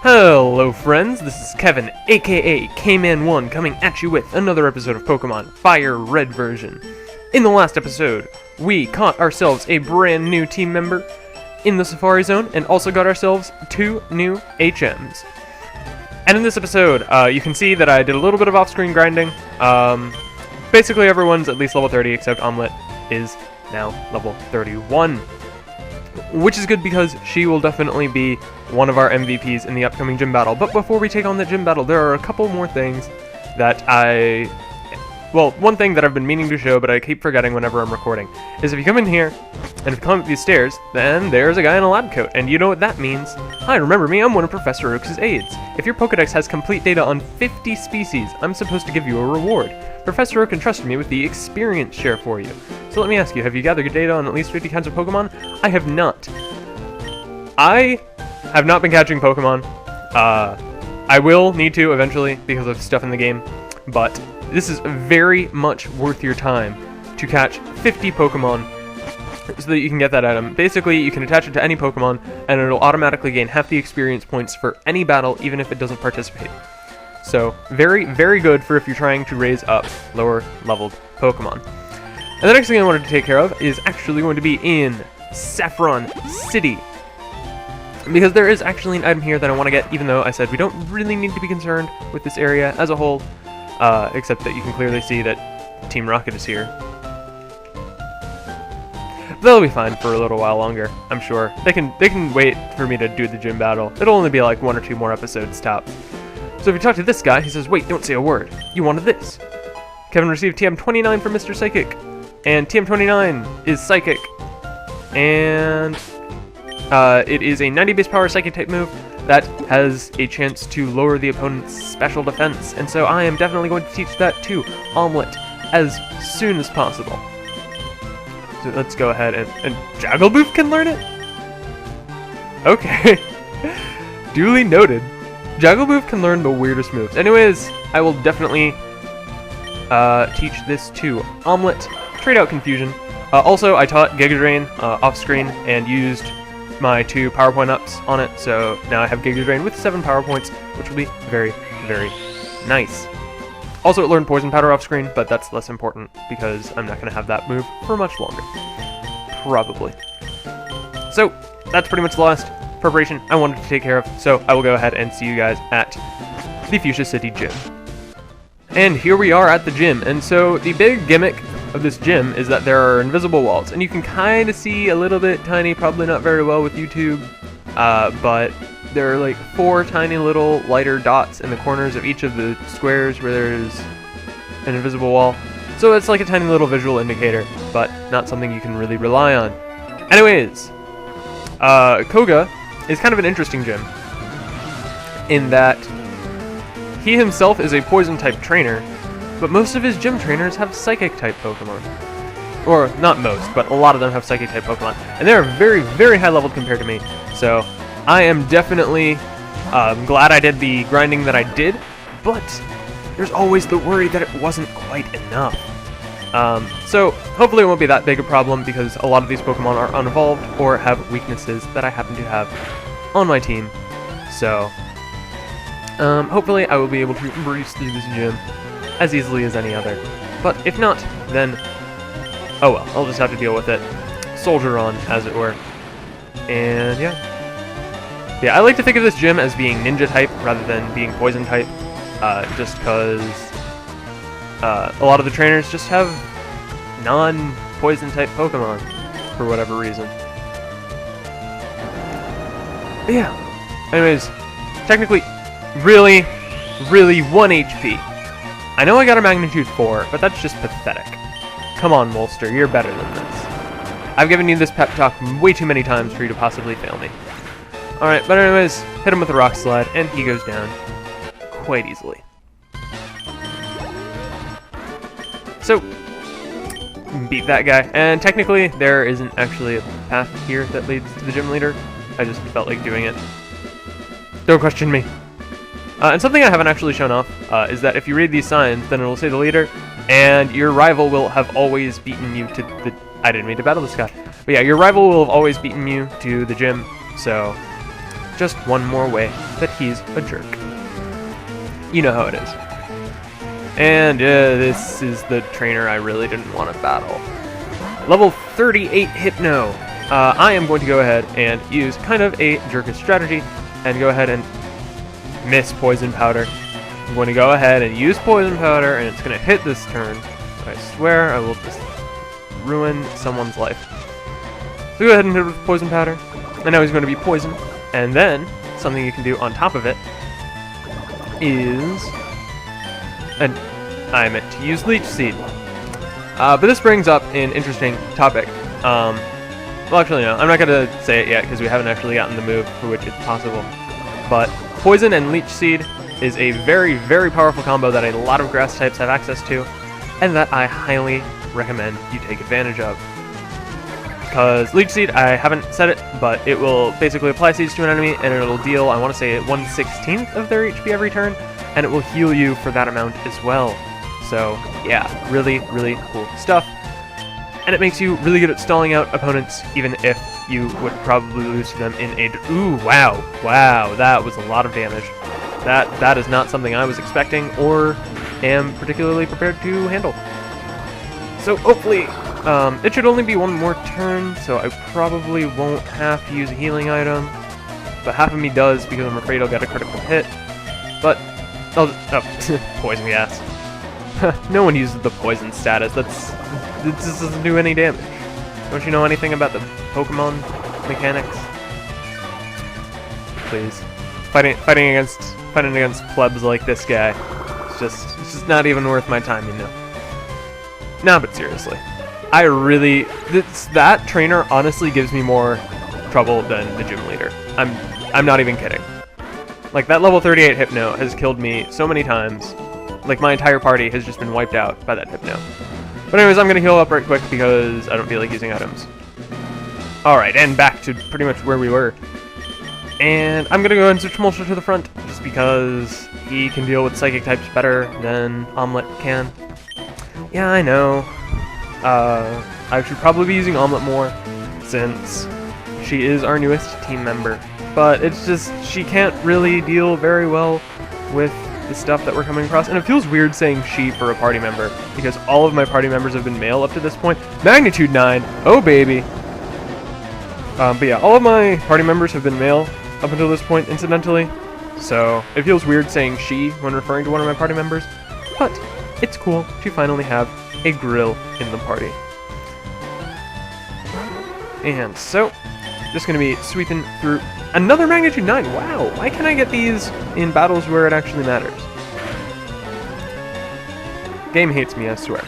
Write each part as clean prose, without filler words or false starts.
Hello friends, this is Kevin, aka K-Man1, coming at you with another episode of Pokemon FireRed version. In the last episode, we caught ourselves a brand new team member in the Safari Zone, and also got ourselves 2 new HMs. And in this episode, you can see that I did a little bit of off-screen grinding. Basically everyone's at least level 30, except Omelette is now level 31. Which is good because she will definitely be one of our MVPs in the upcoming gym battle. But before we take on that gym battle, there are a couple more things that one thing that I've been meaning to show, but I keep forgetting whenever I'm recording, is if you come in here, and if you come up these stairs, then there's a guy in a lab coat, and you know what that means. Hi, remember me, I'm one of Professor Oak's aides. If your Pokedex has complete data on 50 species, I'm supposed to give you a reward. Professor Oak entrusted me with the experience share for you. So let me ask you, have you gathered your data on at least 50 kinds of Pokemon? I have not. I have not been catching Pokemon. I will need to eventually because of stuff in the game, but this is very much worth your time to catch 50 Pokemon so that you can get that item. Basically, you can attach it to any Pokemon and it'll automatically gain half the experience points for any battle, even if it doesn't participate. So, very, very good for if you're trying to raise up lower leveled Pokemon. And the next thing I wanted to take care of is actually going to be in Saffron City. Because there is actually an item here that I want to get, even though I said we don't really need to be concerned with this area as a whole, except that you can clearly see that Team Rocket is here. They'll be fine for a little while longer, I'm sure. They can wait for me to do the gym battle. It'll only be like 1 or 2 more episodes tops. So if you talk to this guy, he says, wait, don't say a word. You wanted this. Kevin received TM29 from Mr. Psychic. And TM29 is Psychic. And it is a 90 base power Psychic type move that has a chance to lower the opponent's special defense. And so I am definitely going to teach that to Omelette as soon as possible. So let's go ahead and Jaggleboof can learn it? Okay. Duly noted. Jaggleboof can learn the weirdest moves. Anyways, I will definitely teach this to Omelette. Trade out Confusion. Also, I taught Giga Drain off-screen and used my 2 PowerPoint ups on it, so now I have Giga Drain with 7 power points, which will be very, very nice. Also, it learned Poison Powder off-screen, but that's less important because I'm not going to have that move for much longer. Probably. So, that's pretty much the last preparation I wanted to take care of, so I will go ahead and see you guys at the Fuchsia City Gym. And here we are at the gym, and so the big gimmick of this gym is that there are invisible walls, and you can kind of see a little bit tiny, probably not very well with YouTube, but there are like 4 tiny little lighter dots in the corners of each of the squares where there's an invisible wall. So it's like a tiny little visual indicator, but not something you can really rely on. Anyways, Koga is kind of an interesting gym in that he himself is a poison-type trainer, but most of his gym trainers have Psychic-type Pokemon. Or, not most, but a lot of them have Psychic-type Pokemon. And they're very, very high-leveled compared to me, so I am definitely glad I did the grinding that I did, but there's always the worry that it wasn't quite enough. So, hopefully it won't be that big a problem, because a lot of these Pokemon are unevolved, or have weaknesses that I happen to have on my team. So, hopefully I will be able to breeze through this gym as easily as any other. But if not, then, oh well, I'll just have to deal with it. Soldier on, as it were. And yeah. Yeah, I like to think of this gym as being Ninja type rather than being Poison type, just because a lot of the trainers just have non-Poison type Pokemon for whatever reason. But yeah. Anyways, technically, really 1 HP. I know I got a magnitude 4, but that's just pathetic. Come on, Molster, you're better than this. I've given you this pep talk way too many times for you to possibly fail me. Alright, but anyways, hit him with a Rock Slide, and he goes down quite easily. So, beat that guy. And technically, there isn't actually a path here that leads to the gym leader. I just felt like doing it. Don't question me. And something I haven't actually shown off is that if you read these signs, then it'll say the leader, and your rival will have always beaten you to the... I didn't mean to battle this guy. But yeah, your rival will have always beaten you to the gym, so just one more way that he's a jerk. You know how it is. And this is the trainer I really didn't want to battle. Level 38 Hypno. I am going to go ahead and use kind of a jerkish strategy and go ahead and miss Poison Powder. I'm going to go ahead and use Poison Powder, and it's going to hit this turn. I swear I will just ruin someone's life. So go ahead and hit it with Poison Powder. And now he's going to be poisoned. And then, something you can do on top of it is... And I meant to use Leech Seed. But this brings up an interesting topic. Well, actually, no. I'm not going to say it yet, because we haven't actually gotten the move for which it's possible. But Poison and Leech Seed is a very, very powerful combo that a lot of grass types have access to, and that I highly recommend you take advantage of. Because Leech Seed, I haven't said it, but it will basically apply seeds to an enemy, and it'll deal, I want to say, 1/16 of their HP every turn, and it will heal you for that amount as well. So, yeah, really, really cool stuff. And it makes you really good at stalling out opponents, even if you would probably lose to them in a... Ooh, wow, wow, that was a lot of damage. That is not something I was expecting, or am particularly prepared to handle. So, hopefully... it should only be one more turn, so I probably won't have to use a healing item. But half of me does, because I'm afraid I'll get a critical hit. But, I'll just... Oh, poison gas. No one uses the poison status, this doesn't do any damage. Don't you know anything about the Pokemon mechanics? Please. Fighting against plebs like this guy. It's just not even worth my time, you know. Nah, but seriously. I really... That trainer honestly gives me more trouble than the gym leader. I'm not even kidding. Like, that level 38 Hypno has killed me so many times. Like, my entire party has just been wiped out by that Hypno. But anyways, I'm gonna heal up right quick because I don't feel like using items. Alright, and back to pretty much where we were. And I'm gonna go ahead and switch Molster to the front, just because he can deal with psychic types better than Omelette can. Yeah, I know. I should probably be using Omelette more, since she is our newest team member. But it's just, she can't really deal very well with the stuff that we're coming across. And it feels weird saying she for a party member, because all of my party members have been male up to this point. Magnitude 9! Oh baby! But yeah, all of my party members have been male up until this point, incidentally. So, it feels weird saying she when referring to one of my party members. But, it's cool to finally have a grill in the party. And so, just gonna be sweeping through another Magnitude 9! Wow! Why can't I get these in battles where it actually matters? Game hates me, I swear.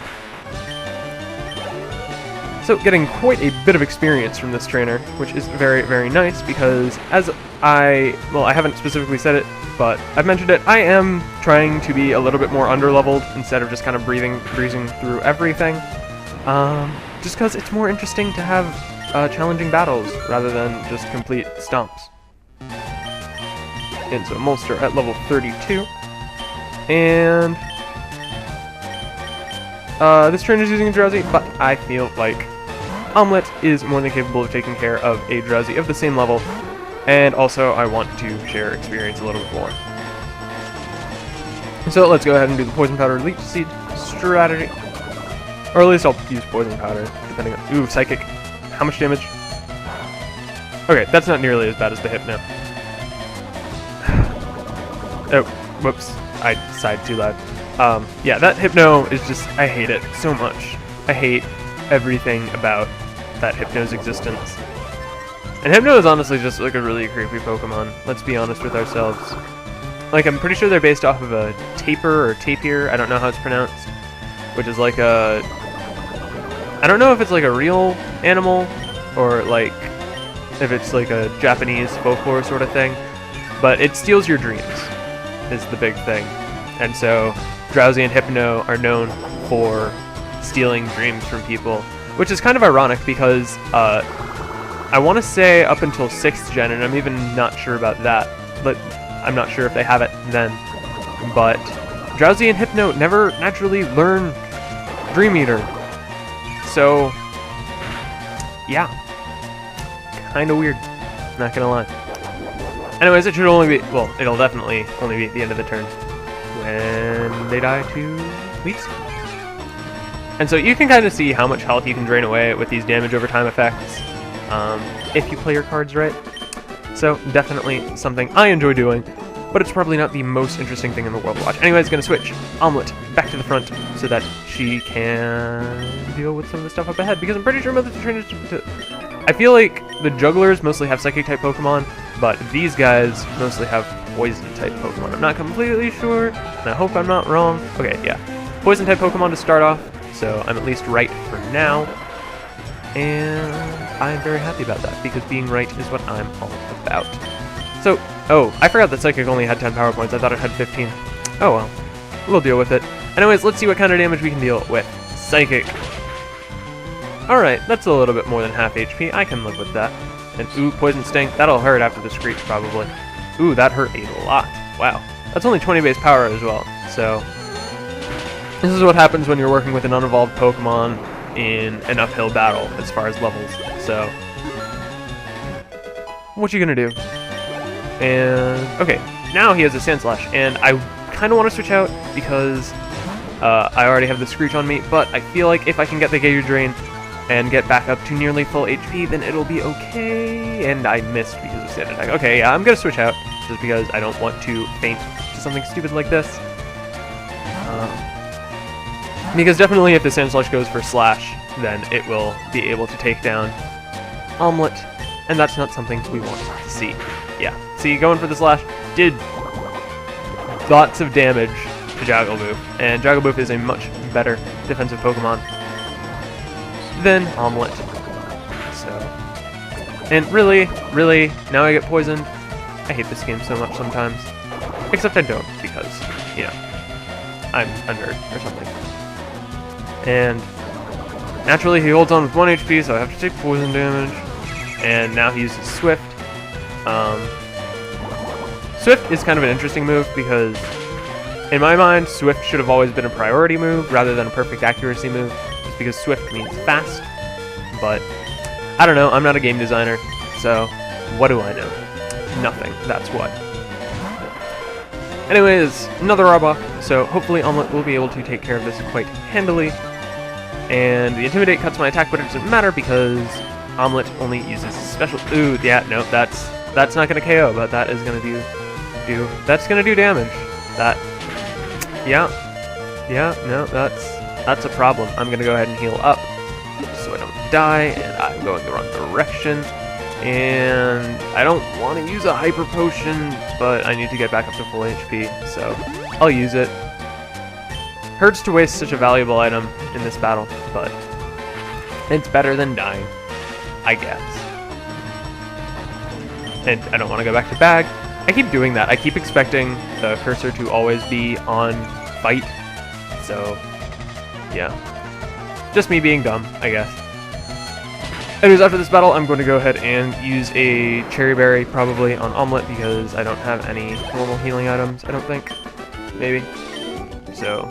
So, getting quite a bit of experience from this trainer, which is very, very nice, because as I haven't specifically said it, but I've mentioned it, I am trying to be a little bit more underleveled instead of just kind of breezing through everything. Just because it's more interesting to have challenging battles rather than just complete stomps. And so Molster at level 32. And this trainer is using a Drowsy, but I feel like Omelette is more than capable of taking care of a Drowsy of the same level, and also I want to share experience a little bit more. So let's go ahead and do the Poison Powder Leech Seed strategy. Or at least I'll use Poison Powder, depending on... Ooh, Psychic. How much damage? Okay, that's not nearly as bad as the Hypno. Oh, whoops. I sighed too loud. Yeah, that Hypno is just... I hate it so much. I hate everything about that Hypno's existence. And Hypno is honestly just like a really creepy Pokemon. Let's be honest with ourselves. Like, I'm pretty sure they're based off of a Tapir or Tapir, I don't know how it's pronounced, which is like a... I don't know if it's like a real animal, or like, if it's like a Japanese folklore sort of thing, but it steals your dreams, is the big thing. And so, Drowsy and Hypno are known for stealing dreams from people, which is kind of ironic because, I want to say up until 6th gen, and I'm even not sure about that, but I'm not sure if they have it then, but Drowsy and Hypno never naturally learn Dream Eater. So, yeah, kinda weird, not gonna lie. Anyways, it should only be, well, it'll definitely only be at the end of the turn when they die to weeks. And so you can kind of see how much health you can drain away with these damage over time effects if you play your cards right. So definitely something I enjoy doing, but it's probably not the most interesting thing in the world to watch. Anyways, gonna switch Omelette back to the front so that she can deal with some of the stuff up ahead, because I'm pretty sure most of the trainers I feel like the jugglers mostly have psychic type Pokemon, but these guys mostly have poison type Pokemon. I'm not completely sure, and I hope I'm not wrong. Okay, yeah. Poison type Pokemon to start off, so I'm at least right for now. And I'm very happy about that, because being right is what I'm all about. So, oh, I forgot that Psychic only had 10 power points. I thought it had 15. Oh well, we'll deal with it. Anyways, let's see what kind of damage we can deal with. Psychic. Alright, that's a little bit more than half HP. I can live with that. And ooh, Poison Sting. That'll hurt after the Screech, probably. Ooh, that hurt a lot. Wow. That's only 20 base power as well. So, this is what happens when you're working with an unevolved Pokemon in an uphill battle as far as levels. So, what you gonna do? And, okay, now he has a Sand Slash, and I kind of want to switch out because I already have the Screech on me, but I feel like if I can get the Giga Drain and get back up to nearly full HP, then it'll be okay. And I missed because of Sand Attack. Okay, yeah, I'm gonna switch out just because I don't want to faint to something stupid like this. Because definitely if the Sand Slash goes for Slash, then it will be able to take down Omelette, and that's not something we want to see. Yeah, see, going for the Slash did lots of damage to Jaggleboof, and Jaggleboof is a much better defensive Pokemon than Omelette. So, and really, now I get poisoned. I hate this game so much sometimes. Except I don't, because, you know, I'm a nerd or something. And naturally he holds on with 1 HP, so I have to take poison damage. And now he uses Swift. Swift is kind of an interesting move because, in my mind, Swift should have always been a priority move rather than a perfect accuracy move, just because Swift means fast. But I don't know, I'm not a game designer, so what do I know? Nothing, that's what. Anyways, another Arbok, so hopefully Omelette will be able to take care of this quite handily. And the Intimidate cuts my attack, but it doesn't matter because Omelette only uses special. Ooh, yeah, no, that's not gonna KO, but that is gonna that's gonna do damage. That, yeah, no, that's a problem. I'm gonna go ahead and heal up so I don't die, and I'm going the wrong direction. And I don't want to use a Hyper Potion, but I need to get back up to full HP, so I'll use it. Hurts to waste such a valuable item in this battle, but it's better than dying, I guess. And I don't want to go back to bag. I keep doing that. I keep expecting the cursor to always be on fight, so yeah. Just me being dumb, I guess. Anyways, after this battle, I'm going to go ahead and use a Cherry Berry, probably, on Omelette, because I don't have any normal healing items, I don't think. Maybe. So,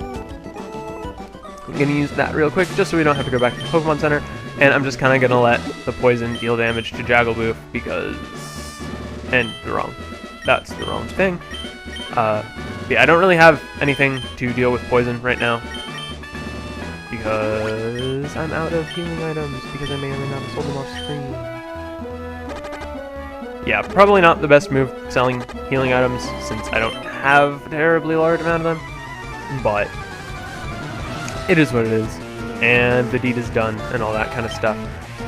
I'm going to use that real quick, just so we don't have to go back to the Pokemon Center, and I'm just kind of going to let the poison deal damage to Jaggleboof, because... and that's the wrong thing. Yeah, I don't really have anything to deal with poison right now, because I'm out of healing items, because I may or may not have sold them off screen. Yeah, probably not the best move selling healing items, since I don't have a terribly large amount of them, but it is what it is, and the deed is done, and all that kind of stuff.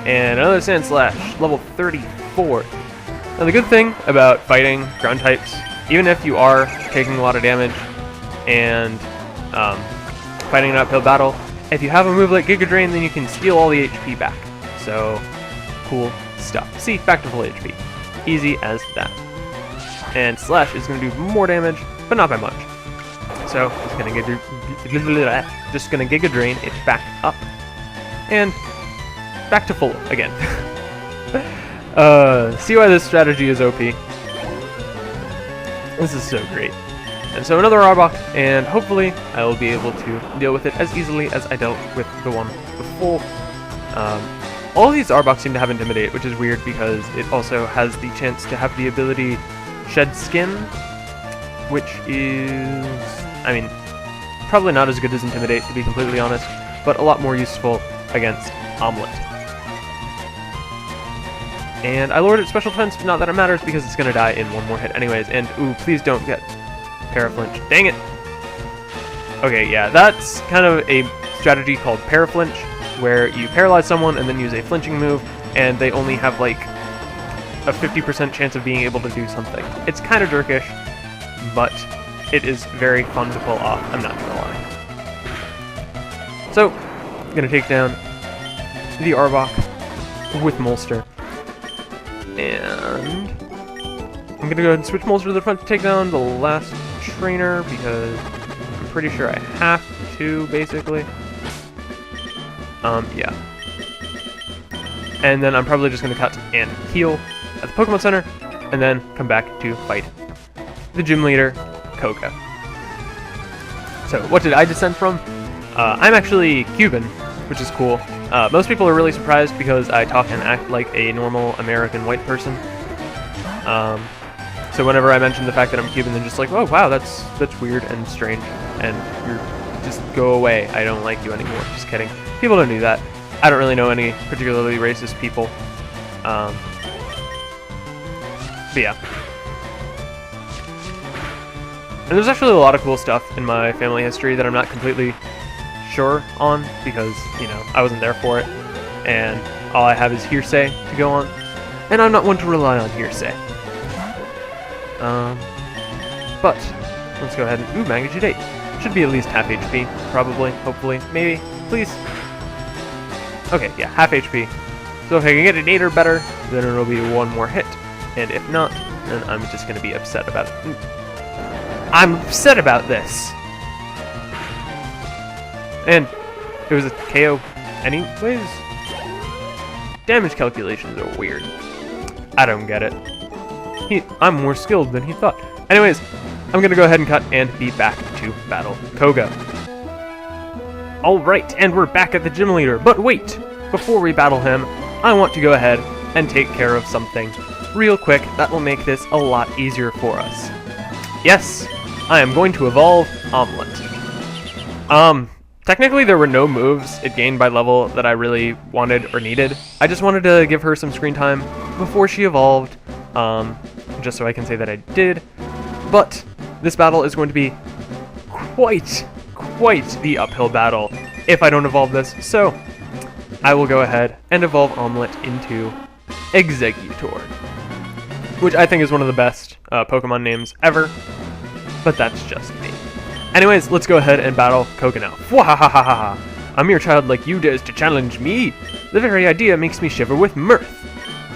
And another Sand Slash, level 34. Now the good thing about fighting ground types, even if you are taking a lot of damage and fighting an uphill battle, if you have a move like Giga Drain, then you can steal all the HP back. So, cool stuff. See, back to full HP. Easy as that. And Slash is going to do more damage, but not by much. So, just going to Giga Drain it back up. And back to full again. See why this strategy is OP. This is so great. And so another Arbok, and hopefully I will be able to deal with it as easily as I dealt with the one before. All of these Arboks seem to have Intimidate, which is weird because it also has the chance to have the ability Shed Skin, which is, I mean, probably not as good as Intimidate, to be completely honest, but a lot more useful against Omelet. And I lowered its special defense, not that it matters, because it's going to die in one more hit anyways, and ooh, please don't get Paraflinch. Dang it! Okay, yeah, that's kind of a strategy called Paraflinch, where you paralyze someone and then use a flinching move, and they only have like a 50% chance of being able to do something. It's kind of jerkish, but it is very fun to pull off, I'm not gonna lie. So, I'm gonna take down the Arbok with Molster, and I'm gonna go ahead and switch Molster to the front to take down the last trainer, because I'm pretty sure I have to, basically. Yeah. And then I'm probably just going to cut and heal at the Pokemon Center, and then come back to fight the gym leader, Koga. So, what did I descend from? I'm actually Cuban, which is cool. Most people are really surprised because I talk and act like a normal American white person. So whenever I mention the fact that I'm Cuban, they're just like, oh wow, that's weird and strange, and just go away, I don't like you anymore. Just kidding. People don't do that. I don't really know any particularly racist people. But yeah. And there's actually a lot of cool stuff in my family history that I'm not completely sure on, because, you know, I wasn't there for it, and all I have is hearsay to go on, and I'm not one to rely on hearsay. But let's go ahead and, ooh, magnitude 8. Should be at least half HP, probably, hopefully, maybe, please. Okay, yeah, half HP. So if I can get an 8 or better, then it'll be one more hit, and if not, then I'm just going to be upset about it. I'm upset about this! And it was a KO anyways? Damage calculations are weird. I don't get it. I'm more skilled than he thought. Anyways, I'm gonna go ahead and cut and be back to battle Koga. Alright, and we're back at the gym leader, but wait! Before we battle him, I want to go ahead and take care of something real quick that will make this a lot easier for us. Yes, I am going to evolve Omelet. Technically there were no moves it gained by level that I really wanted or needed. I just wanted to give her some screen time before she evolved, just so I can say that I did. But this battle is going to be quite the uphill battle if I don't evolve this, so I will go ahead and evolve Omelet into Exeggutor, which I think is one of the best Pokemon names ever, but that's just me. Anyways, let's go ahead and battle Koga now. Wahahaha! A mere child like you dares to challenge me? The very idea makes me shiver with mirth.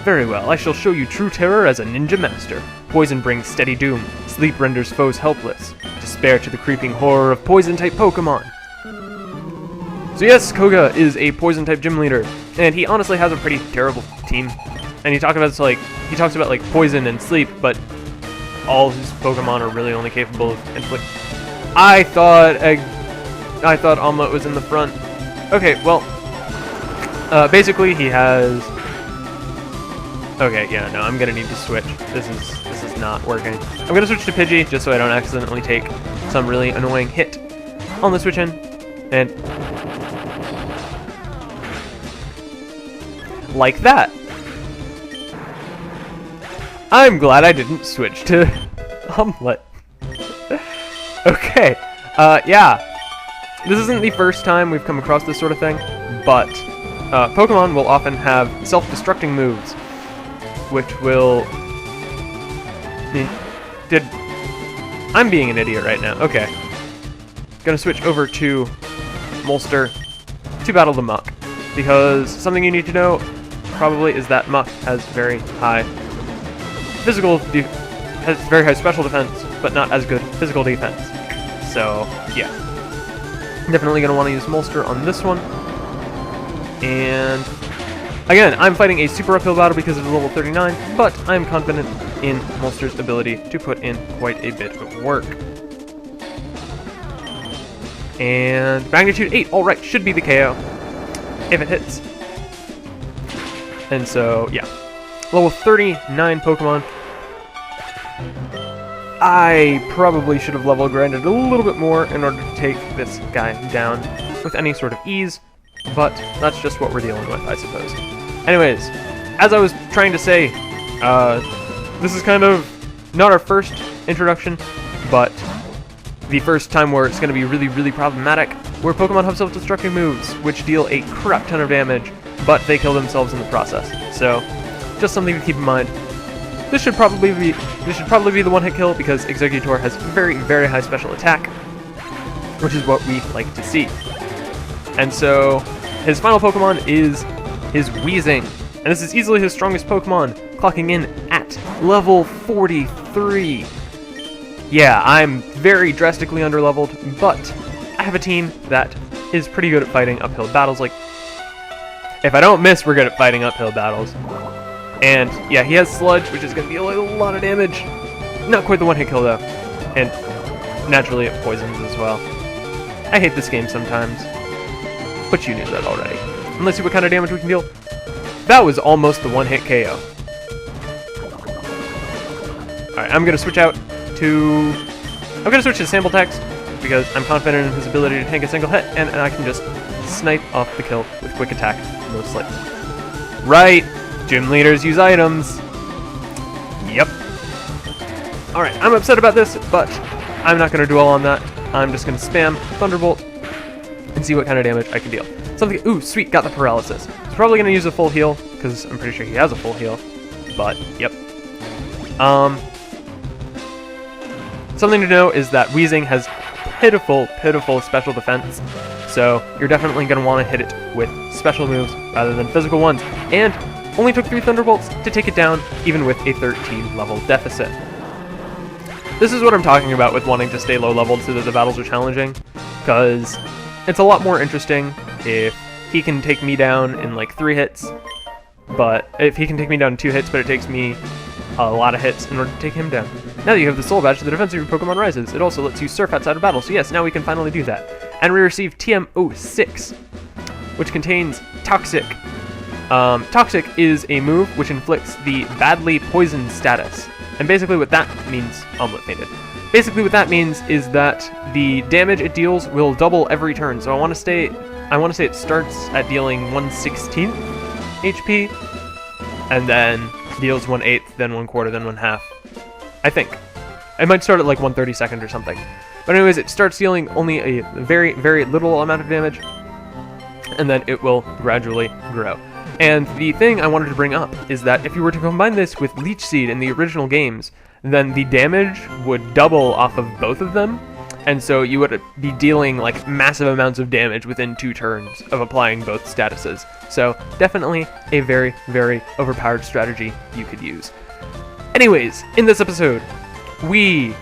Very well, I shall show you true terror as a ninja master. Poison brings steady doom. Sleep renders foes helpless. Despair to the creeping horror of poison-type Pokemon. So yes, Koga is a poison-type gym leader, and he honestly has a pretty terrible team. And he talks about like poison and sleep, but all his Pokemon are really only capable of inflicting. I thought Omelet was in the front. Okay, well, basically he has. Okay, yeah, no, I'm gonna need to switch. This is not working. I'm gonna switch to Pidgey just so I don't accidentally take some really annoying hit on the switch in, and like that. I'm glad I didn't switch to Omelet. Okay, yeah. This isn't the first time we've come across this sort of thing, but Pokemon will often have self-destructing moves, which will... I'm being an idiot right now. Okay. Gonna switch over to Molster to battle the Muck, because something you need to know probably is that Muck has very high special defense, but not as good physical defense. So, yeah. Definitely going to want to use Molster on this one. And, again, I'm fighting a super uphill battle because it's level 39, but I'm confident in Molster's ability to put in quite a bit of work. And magnitude 8, alright, should be the KO, if it hits. And so, yeah. Level 39 Pokemon. I probably should have level grinded a little bit more in order to take this guy down with any sort of ease, but that's just what we're dealing with, I suppose. Anyways, as I was trying to say, this is kind of not our first introduction, but the first time where it's going to be really, really problematic, where Pokemon have self-destructing moves, which deal a crap ton of damage, but they kill themselves in the process. So, just something to keep in mind. This should probably be the one-hit kill because Exeggutor has very, very high special attack, which is what we like to see. And so, his final Pokemon is his Weezing, and this is easily his strongest Pokemon, clocking in at level 43. Yeah, I'm very drastically underleveled, but I have a team that is pretty good at fighting uphill battles. Like, if I don't miss, we're good at fighting uphill battles. And yeah, he has Sludge, which is going to deal a lot of damage. Not quite the one-hit kill, though. And naturally, it poisons as well. I hate this game sometimes, but you knew that already. And let's see what kind of damage we can deal. That was almost the one-hit KO. Alright, I'm going to switch out to... I'm going to switch to Sample Text, because I'm confident in his ability to tank a single hit, and I can just snipe off the kill with Quick Attack, mostly. Right! Gym leaders use items. Yep. Alright, I'm upset about this, but I'm not going to dwell on that. I'm just going to spam Thunderbolt and see what kind of damage I can deal. Something. Ooh, sweet, got the paralysis. He's probably going to use a full heal, because I'm pretty sure he has a full heal. But, yep. Something to know is that Weezing has pitiful, pitiful special defense. So, you're definitely going to want to hit it with special moves rather than physical ones. And only took 3 Thunderbolts to take it down, even with a 13 level deficit. This is what I'm talking about with wanting to stay low leveled so that the battles are challenging, because it's a lot more interesting if he can take me down in like 3 hits, but if he can take me down in 2 hits, but it takes me a lot of hits in order to take him down. Now that you have the Soul Badge, the defense of your Pokemon rises. It also lets you surf outside of battle, so yes, now we can finally do that. And we receive TM06, which contains Toxic. Toxic is a move which inflicts the badly poisoned status. And basically what that means... Omelet fainted. Basically what that means is that the damage it deals will double every turn. So I want to say it starts at dealing 1/16 HP, and then deals 1/8, then 1/4, then 1/2. I think. It might start at like 1/32 or something. But anyways, it starts dealing only a very, very little amount of damage, and then it will gradually grow. And the thing I wanted to bring up is that if you were to combine this with Leech Seed in the original games, then the damage would double off of both of them, and so you would be dealing like massive amounts of damage within 2 turns of applying both statuses. So definitely a very, very overpowered strategy you could use. Anyways, in this episode, we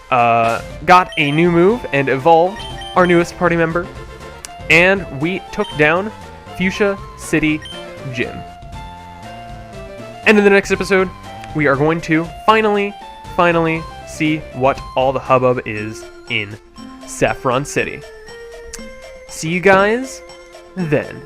got a new move and evolved our newest party member, and we took down Fuchsia City Gym. And in the next episode, we are going to finally see what all the hubbub is in Saffron City. See you guys then.